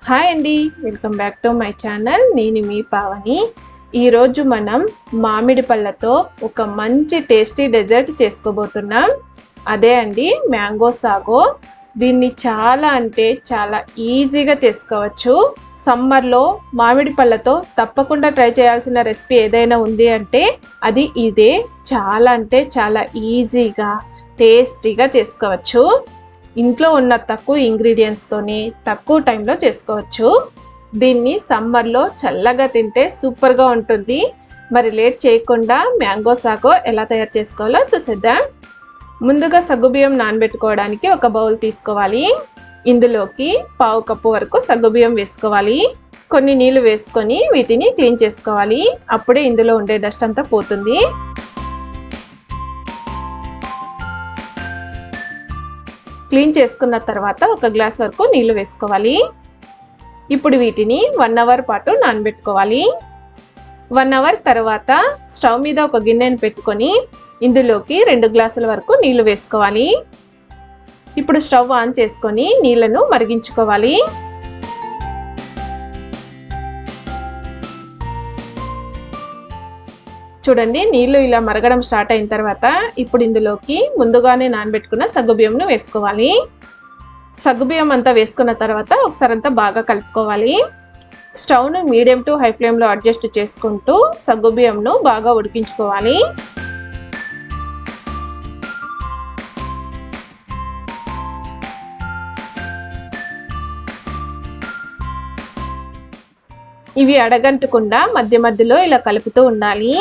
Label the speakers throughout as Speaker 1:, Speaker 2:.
Speaker 1: Hi అండి, welcome back to my channel. నేను మీ పావని. ఈరోజు మనం మామిడి పళ్ళతో ఒక మంచి టేస్టీ డెజర్ట్ చేసుకోబోతున్నాం. అదే అండి మ్యాంగో సాగో. దీన్ని చాలా అంటే చాలా ఈజీగా చేసుకోవచ్చు. సమ్మర్లో మామిడి పళ్ళతో తప్పకుండా ట్రై చేయాల్సిన రెసిపీ ఏదైనా ఉంది అంటే అది ఇదే. చాలా అంటే చాలా ఈజీగా టేస్టీగా చేసుకోవచ్చు. ఇంట్లో ఉన్న తక్కువ ఇంగ్రీడియంట్స్తోని తక్కువ టైంలో చేసుకోవచ్చు. దీన్ని సమ్మర్లో చల్లగా తింటే సూపర్గా ఉంటుంది. మరి లేట్ చేయకుండా మ్యాంగో సాగో ఎలా తయారు చేసుకోవాలో చూసేద్దాం. ముందుగా సగ్గుబియ్యం నానబెట్టుకోవడానికి ఒక బౌల్ తీసుకోవాలి. ఇందులోకి 1/2 కప్పు వరకు సగ్గుబియ్యం వేసుకోవాలి. కొన్ని నీళ్లు వేసుకొని వీటిని క్లీన్ చేసుకోవాలి. అప్పుడే ఇందులో ఉండే డస్ట్ అంతా పోతుంది. క్లీన్ చేసుకున్న తర్వాత ఒక గ్లాస్ వరకు నీళ్లు వేసుకోవాలి. ఇప్పుడు వీటిని 1 అవర్ పాటు నానబెట్టుకోవాలి. 1 అవర్ తర్వాత స్టవ్ మీద ఒక గిన్నెను పెట్టుకొని ఇందులోకి 2 గ్లాసుల వరకు నీళ్లు వేసుకోవాలి. ఇప్పుడు స్టవ్ ఆన్ చేసుకొని నీళ్లను మరిగించుకోవాలి. చూడండి, నీళ్లు ఇలా మరగడం స్టార్ట్ అయిన తర్వాత ఇప్పుడు ఇందులోకి ముందుగానే నానబెట్టుకున్న సగ్గుబియ్యంను వేసుకోవాలి. సగ్గుబియ్యం అంతా వేసుకున్న తర్వాత ఒకసారి అంతా బాగా కలుపుకోవాలి. స్టవ్ను మీడియం టు హై ఫ్లేమ్లో అడ్జస్ట్ చేసుకుంటూ సగ్గుబియ్యంను బాగా ఉడికించుకోవాలి. ఇవి అడగంటకుండా మధ్య మధ్యలో ఇలా కలుపుతూ ఉండాలి.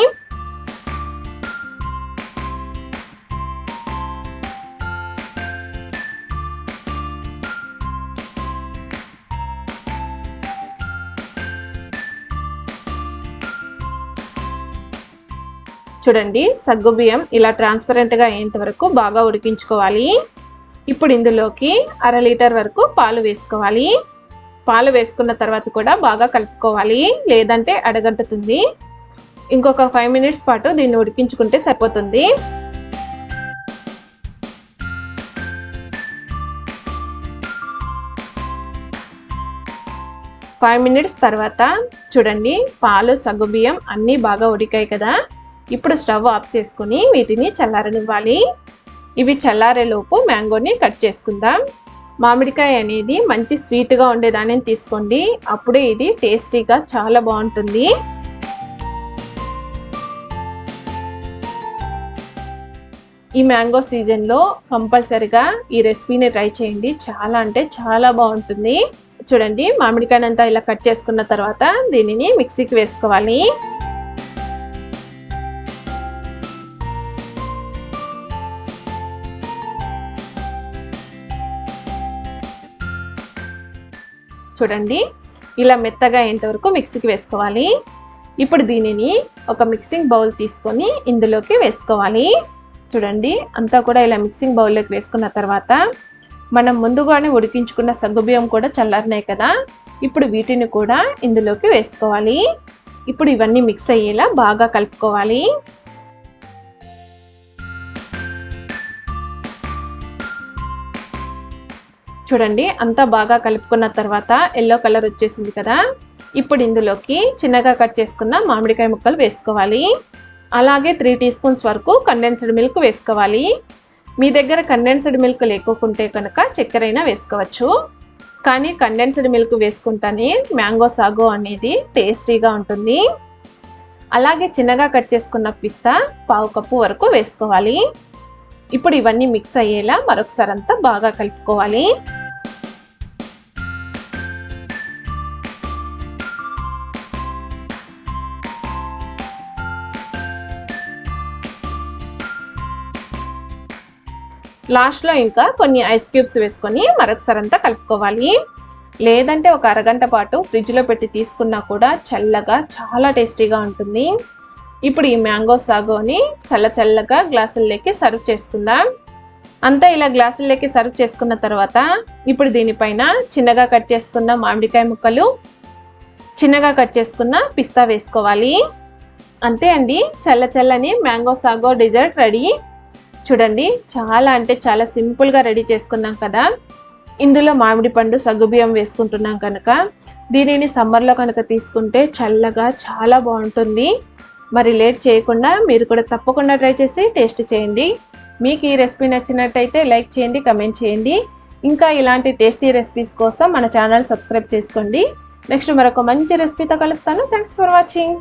Speaker 1: చూడండి, సగ్గుబియ్యం ఇలా ట్రాన్స్పరెంట్గా అయ్యేంత వరకు బాగా ఉడికించుకోవాలి. ఇప్పుడు ఇందులోకి 1/2 లీటర్ వరకు పాలు వేసుకోవాలి. పాలు వేసుకున్న తర్వాత కూడా బాగా కలుపుకోవాలి, లేదంటే అడగంటుతుంది. ఇంకొక 5 మినిట్స్ పాటు దీన్ని ఉడికించుకుంటే సరిపోతుంది. ఫైవ్ మినిట్స్ తర్వాత చూడండి, పాలు సగ్గుబియ్యం అన్నీ బాగా ఉడికాయి కదా. ఇప్పుడు స్టవ్ ఆఫ్ చేసుకుని వీటిని చల్లారనివ్వాలి. ఇవి చల్లారేలోపు మ్యాంగోని కట్ చేసుకుందాం. మామిడికాయ అనేది మంచి స్వీట్గా ఉండేదాన్ని తీసుకోండి, అప్పుడే ఇది టేస్టీగా చాలా బాగుంటుంది. ఈ మ్యాంగో సీజన్లో కంపల్సరిగా ఈ రెసిపీని ట్రై చేయండి. చాలా అంటే చాలా బాగుంటుంది. చూడండి, మామిడికాయనంతా ఇలా కట్ చేసుకున్న తర్వాత దీనిని మిక్సీకి వేసుకోవాలి. చూడండి, ఇలా మెత్తగా అయ్యేంతవరకు మిక్సీకి వేసుకోవాలి. ఇప్పుడు దీనిని ఒక మిక్సింగ్ బౌల్ తీసుకొని ఇందులోకి వేసుకోవాలి. చూడండి, అంతా కూడా ఇలా మిక్సింగ్ బౌల్లోకి వేసుకున్న తర్వాత మనం ముందుగానే ఉడికించుకున్న సగ్గుబియ్యం కూడా చల్లారినాయి కదా. ఇప్పుడు వీటిని కూడా ఇందులోకి వేసుకోవాలి. ఇప్పుడు ఇవన్నీ మిక్స్ అయ్యేలా బాగా కలుపుకోవాలి. చూడండి, అంతా బాగా కలుపుకున్న తర్వాత ఎల్లో కలర్ వచ్చేసింది కదా. ఇప్పుడు ఇందులోకి చిన్నగా కట్ చేసుకున్న మామిడికాయ ముక్కలు వేసుకోవాలి. అలాగే 3 టీ స్పూన్స్ వరకు కండెన్స్డ్ మిల్క్ వేసుకోవాలి. మీ దగ్గర కండెన్స్డ్ మిల్క్ లేకుంటే కనుక చక్కెర అయినా వేసుకోవచ్చు. కానీ కండెన్స్డ్ మిల్క్ వేసుకుంటానే మ్యాంగో సాగో అనేది టేస్టీగా ఉంటుంది. అలాగే చిన్నగా కట్ చేసుకున్న పిస్తా 1/2 కప్పు వరకు వేసుకోవాలి. ఇప్పుడు ఇవన్నీ మిక్స్ అయ్యేలా మరొకసారి అంతా బాగా కలుపుకోవాలి. లాస్ట్లో ఇంకా కొన్ని ఐస్ క్యూబ్స్ వేసుకొని మరొకసారి అంతా కలుపుకోవాలి. లేదంటే ఒక అరగంట పాటు ఫ్రిడ్జ్లో పెట్టి తీసుకున్నా కూడా చల్లగా చాలా టేస్టీగా ఉంటుంది. ఇప్పుడు ఈ మ్యాంగో సాగోని చల్లగా గ్లాసుల్లోకి సర్వ్ చేసుకుందాం. అంతా ఇలా గ్లాసుల్లోకి సర్వ్ చేసుకున్న తర్వాత ఇప్పుడు దీనిపైన చిన్నగా కట్ చేసుకున్న మామిడికాయ ముక్కలు, చిన్నగా కట్ చేసుకున్న పిస్తా వేసుకోవాలి. అంతే అండి, చల్లని మ్యాంగో సాగో డెజర్ట్ రెడీ. చూడండి, చాలా అంటే చాలా సింపుల్గా రెడీ చేసుకున్నాం కదా. ఇందులో మామిడి పండు సగ్గుబియ్యం వేసుకుంటున్నాం కనుక దీనిని సమ్మర్లో కనుక తీసుకుంటే చల్లగా చాలా బాగుంటుంది. మరి లేట్ చేయకుండా మీరు కూడా తప్పకుండా ట్రై చేసి టేస్ట్ చేయండి. మీకు ఈ రెసిపీ నచ్చినట్టయితే లైక్ చేయండి, కమెంట్ చేయండి. ఇంకా ఇలాంటి టేస్టీ రెసిపీస్ కోసం మన ఛానల్ సబ్స్క్రైబ్ చేసుకోండి. నెక్స్ట్ మరొక మంచి రెసిపీతో కలుస్తాను. Thanks for watching.